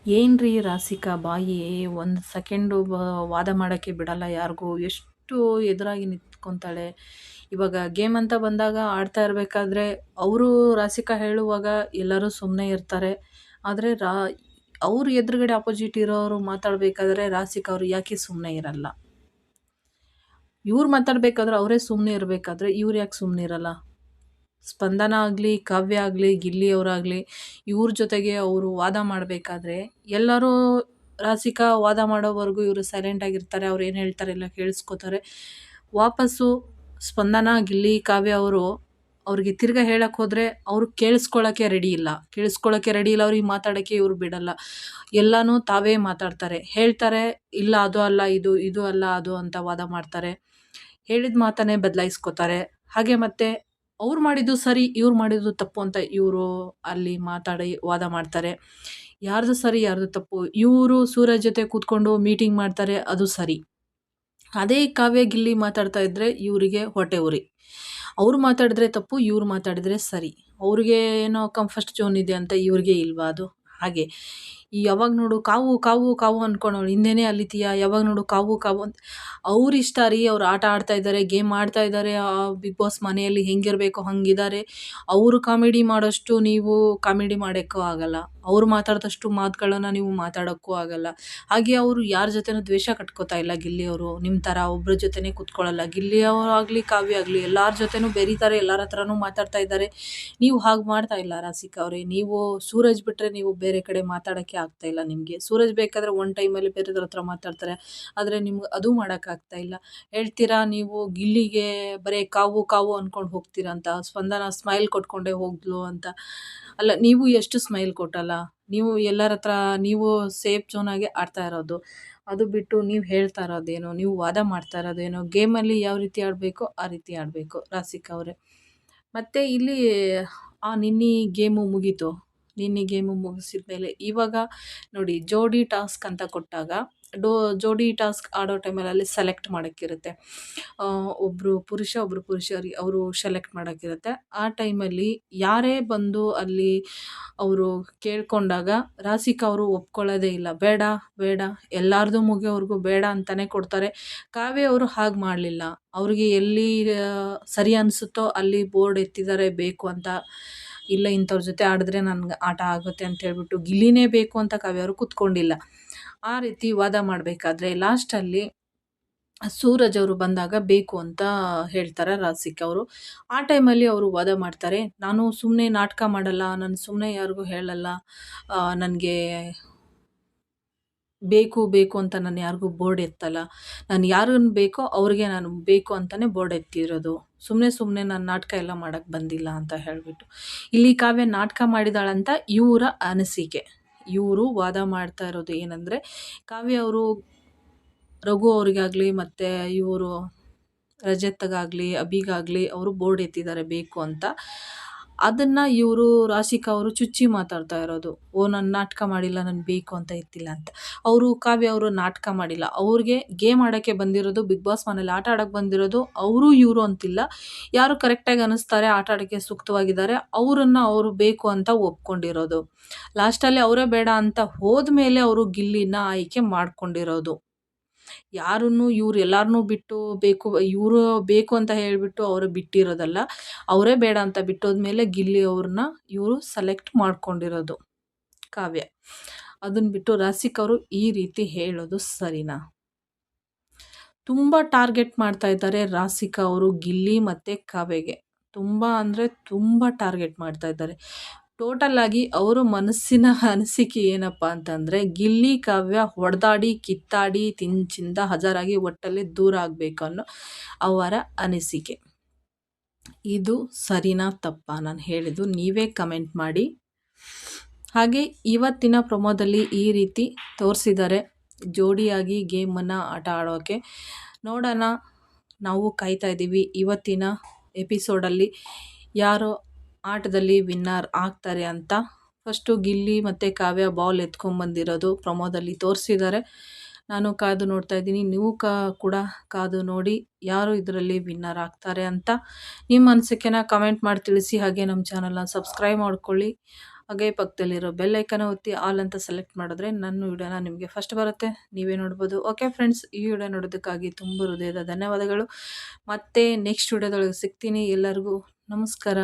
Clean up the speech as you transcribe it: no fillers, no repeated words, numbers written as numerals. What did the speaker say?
ಏನ್ರಿ ರಾಸಿಕಾ ಬಾಯಿ ಒಂದು ಸೆಕೆಂಡು ವಾದ ಮಾಡೋಕ್ಕೆ ಬಿಡಲ್ಲ ಯಾರಿಗೂ. ಎಷ್ಟು ಎದುರಾಗಿ ನಿಂತ್ಕೊಂತಾಳೆ. ಇವಾಗ ಗೇಮ್ ಅಂತ ಬಂದಾಗ ಆಡ್ತಾ ಇರಬೇಕಾದ್ರೆ ಅವರು ರಾಸಿಕಾ ಹೇಳುವಾಗ ಎಲ್ಲರೂ ಸುಮ್ಮನೆ ಇರ್ತಾರೆ. ಆದರೆ ಅವ್ರ ಎದುರುಗಡೆ ಅಪೋಸಿಟ್ ಇರೋರು ಮಾತಾಡಬೇಕಾದ್ರೆ ರಾಸಿಕಾ ಅವರು ಯಾಕೆ ಸುಮ್ಮನೆ ಇರಲ್ಲ? ಇವ್ರು ಮಾತಾಡಬೇಕಾದ್ರೆ ಅವರೇ ಸುಮ್ಮನೆ ಇರಬೇಕಾದ್ರೆ ಇವ್ರು ಯಾಕೆ ಸುಮ್ಮನೆ ಇರಲ್ಲ? ಸ್ಪಂದನ ಆಗಲಿ, ಕಾವ್ಯ ಆಗಲಿ, ಗಿಲ್ಲಿ ಅವರಾಗಲಿ ಇವ್ರ ಜೊತೆಗೆ ಅವರು ವಾದ ಮಾಡಬೇಕಾದ್ರೆ ಎಲ್ಲರೂ ರಾಸಿಕಾ ವಾದ ಮಾಡೋವರೆಗೂ ಇವರು ಸೈಲೆಂಟ್ ಆಗಿರ್ತಾರೆ. ಅವ್ರು ಏನು ಹೇಳ್ತಾರೆ ಎಲ್ಲ ಕೇಳಿಸ್ಕೊತಾರೆ. ವಾಪಸ್ಸು ಸ್ಪಂದನ, ಗಿಲ್ಲಿ, ಕಾವ್ಯ ಅವರು ಅವ್ರಿಗೆ ತಿರ್ಗಾ ಹೇಳಕ್ಕೆ ಹೋದರೆ ಅವರು ಕೇಳಿಸ್ಕೊಳ್ಳೋಕ್ಕೆ ರೆಡಿ ಇಲ್ಲ. ಅವ್ರಿಗೆ ಮಾತಾಡೋಕ್ಕೆ ಇವ್ರು ಬಿಡಲ್ಲ. ಎಲ್ಲನೂ ತಾವೇ ಮಾತಾಡ್ತಾರೆ, ಹೇಳ್ತಾರೆ. ಇಲ್ಲ ಅದು ಅಲ್ಲ ಇದು, ಇದು ಅಲ್ಲ ಅದು ಅಂತ ವಾದ ಮಾಡ್ತಾರೆ. ಹೇಳಿದ ಮಾತನ್ನೇ ಬದಲಾಯಿಸ್ಕೊತಾರೆ. ಹಾಗೆ ಮತ್ತೆ ಅವ್ರು ಮಾಡಿದ್ದು ಸರಿ, ಇವ್ರು ಮಾಡಿದ್ದು ತಪ್ಪು ಅಂತ ಇವರು ಅಲ್ಲಿ ಮಾತಾಡಿ ವಾದ ಮಾಡ್ತಾರೆ. ಯಾರ್ದು ಸರಿ ಯಾರ್ದು ತಪ್ಪು? ಇವರು ಸೂರಜ್ ಜೊತೆ ಕೂತ್ಕೊಂಡು ಮೀಟಿಂಗ್ ಮಾಡ್ತಾರೆ, ಅದು ಸರಿ. ಅದೇ ಕಾವ್ಯ, ಗಿಲ್ಲಿ ಮಾತಾಡ್ತಾ ಇದ್ರೆ ಇವರಿಗೆ ಹೊಟ್ಟೆ ಉರಿ. ಅವ್ರು ಮಾತಾಡಿದ್ರೆ ತಪ್ಪು, ಇವ್ರು ಮಾತಾಡಿದ್ರೆ ಸರಿ. ಅವ್ರಿಗೆ ಏನೋ ಕಂಫರ್ಟ್ ಝೋನ್ ಇದೆ ಅಂತ ಇವ್ರಿಗೆ ಇಲ್ವಾ ಅದು? ಹಾಗೆ ಯಾವಾಗ ನೋಡು ಕಾವು ಕಾವು ಕಾವು ಅನ್ಕೊಂಡವ್ಳು ಹಿಂದೆನೇ ಅಲಿತೀಯ, ಯಾವಾಗ ನೋಡು ಕಾವು ಕಾವು ಅಂತ. ಅವ್ರ ಇಷ್ಟ ರೀ, ಅವ್ರು ಆಟ ಆಡ್ತಾ ಇದ್ದಾರೆ, ಗೇಮ್ ಆಡ್ತಾ ಇದ್ದಾರೆ. ಬಿಗ್ ಬಾಸ್ ಮನೆಯಲ್ಲಿ ಹೆಂಗಿರಬೇಕು ಹಂಗಿದ್ದಾರೆ. ಅವರು ಕಾಮಿಡಿ ಮಾಡೋಷ್ಟು ನೀವು ಕಾಮಿಡಿ ಮಾಡೋಕ್ಕೂ ಆಗಲ್ಲ. ಅವ್ರು ಮಾತಾಡಿದಷ್ಟು ಮಾತುಗಳನ್ನ ನೀವು ಮಾತಾಡೋಕ್ಕೂ ಆಗಲ್ಲ. ಹಾಗೆ ಅವರು ಯಾರ ಜೊತೆನೂ ದ್ವೇಷ ಕಟ್ಕೋತಾ ಇಲ್ಲ ಗಿಲ್ಲಿ ಅವರು. ನಿಮ್ಮ ಥರ ಒಬ್ಬರ ಜೊತೆನೇ ಕೂತ್ಕೊಳ್ಳಲ್ಲ. ಗಿಲ್ಲಿ ಅವರಾಗಲಿ, ಕಾವ್ಯ ಆಗಲಿ ಎಲ್ಲರ ಜೊತೆನೂ ಬೆರೀತಾರೆ, ಎಲ್ಲರ ಹತ್ರನೂ ಮಾತಾಡ್ತಾ ಇದ್ದಾರೆ. ನೀವು ಹಾಗೆ ಮಾಡ್ತಾ ಇಲ್ಲ ರಾಸಿಕಾ ಅವರೇ. ನೀವು ಸೂರಜ್ ಬಿಟ್ಟರೆ ನೀವು ಬೇರೆ ಕಡೆ ಮಾತಾಡೋಕ್ಕೆ ಆಗ್ತಾ ಇಲ್ಲ ನಿಮಗೆ. ಸೂರಜ್ ಬೇಕಾದರೆ ಒಂದು ಟೈಮಲ್ಲಿ ಬೇರೆಯವ್ರ ಹತ್ರ ಮಾತಾಡ್ತಾರೆ, ಆದರೆ ನಿಮ್ಗೆ ಅದು ಮಾಡೋಕ್ಕಾಗ್ತಾ ಇಲ್ಲ. ಹೇಳ್ತೀರಾ ನೀವು ಗಿಲ್ಲಿಗೆ ಬರೀ ಕಾವು ಕಾವು ಅಂದ್ಕೊಂಡು ಹೋಗ್ತೀರಾ ಅಂತ. ಸ್ಪಂದನ ಸ್ಮೈಲ್ ಕೊಟ್ಕೊಂಡೇ ಹೋಗ್ಲು ಅಂತ. ಅಲ್ಲ, ನೀವು ಎಷ್ಟು ಸ್ಮೈಲ್ ಕೊಟ್ಟಲ್ಲ. ನೀವು ಎಲ್ಲರ ಹತ್ರ ನೀವು ಸೇಫ್ ಝೋನಾಗೆ ಆಡ್ತಾ ಇರೋದು. ಅದು ಬಿಟ್ಟು ನೀವು ಹೇಳ್ತಾ ಇರೋದೇನೋ, ನೀವು ವಾದ ಮಾಡ್ತಾ ಇರೋದೇನೋ. ಗೇಮಲ್ಲಿ ಯಾವ ರೀತಿ ಆಡಬೇಕೋ ಆ ರೀತಿ ಆಡಬೇಕು ರಾಸಿಕಾ ಅವರೇ. ಮತ್ತು ಇಲ್ಲಿ ನಿನ್ನೆ ಗೇಮು ಮುಗೀತು. ನಿನ್ನೆ ಗೇಮು ಮುಗಿಸಿದ ಮೇಲೆ ಇವಾಗ ನೋಡಿ, ಜೋಡಿ ಟಾಸ್ಕ್ ಅಂತ ಕೊಟ್ಟಾಗ ಜೋಡಿ ಟಾಸ್ಕ್ ಆಡೋ ಟೈಮಲ್ಲಿ ಅಲ್ಲಿ ಸೆಲೆಕ್ಟ್ ಮಾಡೋಕ್ಕಿರುತ್ತೆ. ಒಬ್ಬರು ಪುರುಷ, ಒಬ್ಬರು ಪುರುಷರಿ ಅವರು ಸೆಲೆಕ್ಟ್ ಮಾಡೋಕ್ಕಿರುತ್ತೆ. ಆ ಟೈಮಲ್ಲಿ ಯಾರೇ ಬಂದು ಅಲ್ಲಿ ಅವರು ಕೇಳ್ಕೊಂಡಾಗ ರಾಸಿಕಾ ಅವರು ಒಪ್ಕೊಳ್ಳೋದೇ ಇಲ್ಲ. ಬೇಡ ಬೇಡ, ಎಲ್ಲರದು ಮುಗಿಯೋವರೆಗೂ ಬೇಡ ಅಂತಲೇ ಕೊಡ್ತಾರೆ. ಕಾವ್ಯ ಅವರು ಹಾಗೆ ಮಾಡಲಿಲ್ಲ. ಅವ್ರಿಗೆ ಎಲ್ಲಿ ಸರಿ ಅನಿಸುತ್ತೋ ಅಲ್ಲಿ ಬೋರ್ಡ್ ಎತ್ತಿದ್ದಾರೆ ಬೇಕು ಅಂತ. ಇಲ್ಲ, ಇಂಥವ್ರ ಜೊತೆ ಆಡಿದ್ರೆ ನನಗೆ ಆಟ ಆಗುತ್ತೆ ಅಂತ ಹೇಳ್ಬಿಟ್ಟು ಗಿಲ್ಲಿನೇ ಬೇಕು ಅಂತ ಕಾವ್ಯ ಅವರು ಕೂತ್ಕೊಂಡಿಲ್ಲ. ಆ ರೀತಿ ವಾದ ಮಾಡಬೇಕಾದ್ರೆ ಲಾಸ್ಟಲ್ಲಿ ಸೂರಜ್ ಅವರು ಬಂದಾಗ ಬೇಕು ಅಂತ ಹೇಳ್ತಾರೆ ರಾಸಿಕಾ ಅವರು. ಆ ಟೈಮಲ್ಲಿ ಅವರು ವಾದ ಮಾಡ್ತಾರೆ, ನಾನು ಸುಮ್ಮನೆ ನಾಟಕ ಮಾಡಲ್ಲ, ನಾನು ಸುಮ್ಮನೆ ಯಾರಿಗೂ ಹೇಳಲ್ಲ, ನನಗೆ ಬೇಕು ಬೇಕು ಅಂತ ನಾನು ಯಾರಿಗೂ ಬೋರ್ಡ್ ಎತ್ತಲ್ಲ. ನಾನು ಯಾರನ್ನು ಬೇಕೋ ಅವ್ರಿಗೆ ನಾನು ಬೇಕು ಅಂತಲೇ ಬೋರ್ಡ್ ಎತ್ತಿರೋದು. ಸುಮ್ಮನೆ ನಾನು ನಾಟಕ ಎಲ್ಲ ಮಾಡೋಕ್ಕೆ ಬಂದಿಲ್ಲ ಅಂತ ಹೇಳಿಬಿಟ್ಟು. ಇಲ್ಲಿ ಕಾವ್ಯ ನಾಟಕ ಮಾಡಿದಾಳಂತ ಇವರ ಅನಿಸಿಕೆ. ಇವರು ವಾದ ಮಾಡ್ತಾ ಇರೋದು ಏನಂದರೆ, ಕಾವ್ಯ ಅವರು ರಘು ಅವ್ರಿಗಾಗಲಿ ಮತ್ತು ಇವರು ರಜತ್ಗಾಗಲಿ, ಅಭಿಗಾಗಲಿ ಅವರು ಬೋರ್ಡ್ ಎತ್ತಿದ್ದಾರೆ ಬೇಕು ಅಂತ. ಅದನ್ನು ಇವರು ರಾಸಿಕಾ ಅವರು ಚುಚ್ಚಿ ಮಾತಾಡ್ತಾ ಇರೋದು. ನಾನು ನಾಟಕ ಮಾಡಿಲ್ಲ, ನಾನು ಬೇಕು ಅಂತ ಎತ್ತಿಲ್ಲ ಅಂತ. ಕಾವ್ಯ ಅವರು ನಾಟಕ ಮಾಡಿಲ್ಲ. ಅವ್ರಿಗೆ ಗೇಮ್ ಆಡೋಕ್ಕೆ ಬಂದಿರೋದು, ಬಿಗ್ ಬಾಸ್ ಮನೇಲಿ ಆಟ ಆಡೋಕ್ಕೆ ಬಂದಿರೋದು. ಅವರು ಇವರು ಅಂತಿಲ್ಲ, ಯಾರು ಕರೆಕ್ಟಾಗಿ ಅನ್ನಿಸ್ತಾರೆ, ಆಟ ಆಡೋಕ್ಕೆ ಸೂಕ್ತವಾಗಿದ್ದಾರೆ ಅವರನ್ನು ಅವರು ಬೇಕು ಅಂತ ಒಪ್ಕೊಂಡಿರೋದು. ಲಾಸ್ಟಲ್ಲಿ ಅವರೇ ಬೇಡ ಅಂತ ಹೋದ್ಮೇಲೆ ಅವರು ಗಿಲ್ಲಿನ ಆಯ್ಕೆ ಮಾಡ್ಕೊಂಡಿರೋದು. ಯಾರನ್ನು ಇವ್ರು ಎಲ್ಲರನ್ನೂ ಬಿಟ್ಟು ಇವರು ಬೇಕು ಅಂತ ಹೇಳಿಬಿಟ್ಟು ಅವರು ಬಿಟ್ಟಿರೋದಲ್ಲ. ಅವರೇ ಬೇಡ ಅಂತ ಬಿಟ್ಟೋದ್ಮೇಲೆ ಗಿಲ್ಲಿ ಅವ್ರನ್ನ ಇವರು ಸೆಲೆಕ್ಟ್ ಮಾಡ್ಕೊಂಡಿರೋದು ಕಾವ್ಯ. ಅದನ್ನು ಬಿಟ್ಟು ರಾಸಿಕಾ ಅವರು ಈ ರೀತಿ ಹೇಳೋದು ಸರಿನಾ? ತುಂಬ ಟಾರ್ಗೆಟ್ ಮಾಡ್ತಾ ಇದ್ದಾರೆ ರಾಸಿಕಾ ಅವರು ಗಿಲ್ಲಿ ಮತ್ತು ಕಾವ್ಯಗೆ. ತುಂಬ ಅಂದರೆ ತುಂಬ ಟಾರ್ಗೆಟ್ ಮಾಡ್ತಾ ಇದ್ದಾರೆ. ಟೋಟಲ್ ಆಗಿ ಅವರು ಮನಸ್ಸಿನ ಅನಿಸಿಕೆ ಏನಪ್ಪ ಅಂತಂದರೆ, ಗಿಲ್ಲಿ ಕಾವ್ಯ ಹೊಡೆದಾಡಿ ಕಿತ್ತಾಡಿ ತಿಂಚಿಂದ ಹಜಾರಾಗಿ ಒಟ್ಟಲ್ಲಿ ದೂರ ಆಗಬೇಕು ಅನ್ನೋ ಅವರ ಅನಿಸಿಕೆ. ಇದು ಸರಿನಾ ತಪ್ಪಾ ನಾನು ಹೇಳಿದ್ದು ನೀವೇ ಕಮೆಂಟ್ ಮಾಡಿ. ಹಾಗೆ ಇವತ್ತಿನ ಪ್ರೊಮೋದಲ್ಲಿ ಈ ರೀತಿ ತೋರಿಸಿದ್ದಾರೆ, ಜೋಡಿಯಾಗಿ ಗೇಮನ್ನು ಆಟ ಆಡೋಕ್ಕೆ. ನೋಡೋಣ, ನಾವು ಕಾಯ್ತಾ ಇದ್ದೀವಿ ಇವತ್ತಿನ ಎಪಿಸೋಡಲ್ಲಿ ಯಾರು ಆಟದಲ್ಲಿ ವಿನ್ನರ್ ಆಗ್ತಾರೆ ಅಂತ. ಫಸ್ಟು ಗಿಲ್ಲಿ ಮತ್ತು ಕಾವ್ಯ ಬಾಲ್ ಎತ್ಕೊಂಡ್ಬಂದಿರೋದು ಪ್ರೊಮೋದಲ್ಲಿ ತೋರಿಸಿದ್ದಾರೆ. ನಾನು ಕಾದು ನೋಡ್ತಾ ಇದ್ದೀನಿ. ನೀವು ಕೂಡ ಕಾದು ನೋಡಿ ಯಾರು ಇದರಲ್ಲಿ ವಿನ್ನರ್ ಆಗ್ತಾರೆ ಅಂತ. ನಿಮ್ಮ ಅನಿಸಿಕೆನ ಕಮೆಂಟ್ ಮಾಡಿ ತಿಳಿಸಿ. ಹಾಗೆ ನಮ್ಮ ಚಾನಲ್ನ ಸಬ್ಸ್ಕ್ರೈಬ್ ಮಾಡ್ಕೊಳ್ಳಿ. ಹಾಗೆ ಪಕ್ಕದಲ್ಲಿರೋ ಬೆಲ್ ಐಕಾನ್ ಒತ್ತಿ ಆಲ್ ಅಂತ ಸೆಲೆಕ್ಟ್ ಮಾಡಿದ್ರೆ ನನ್ನ ವಿಡಿಯೋನ ನಿಮಗೆ ಫಸ್ಟ್ ಬರುತ್ತೆ, ನೀವೇ ನೋಡ್ಬೋದು. ಓಕೆ ಫ್ರೆಂಡ್ಸ್, ಈ ವಿಡಿಯೋ ನೋಡೋದಕ್ಕಾಗಿ ತುಂಬ ಹೃದಯದ ಧನ್ಯವಾದಗಳು. ಮತ್ತೆ ನೆಕ್ಸ್ಟ್ ವಿಡಿಯೋದೊಳಗೆ ಸಿಗ್ತೀನಿ. ಎಲ್ಲರಿಗೂ ನಮಸ್ಕಾರ.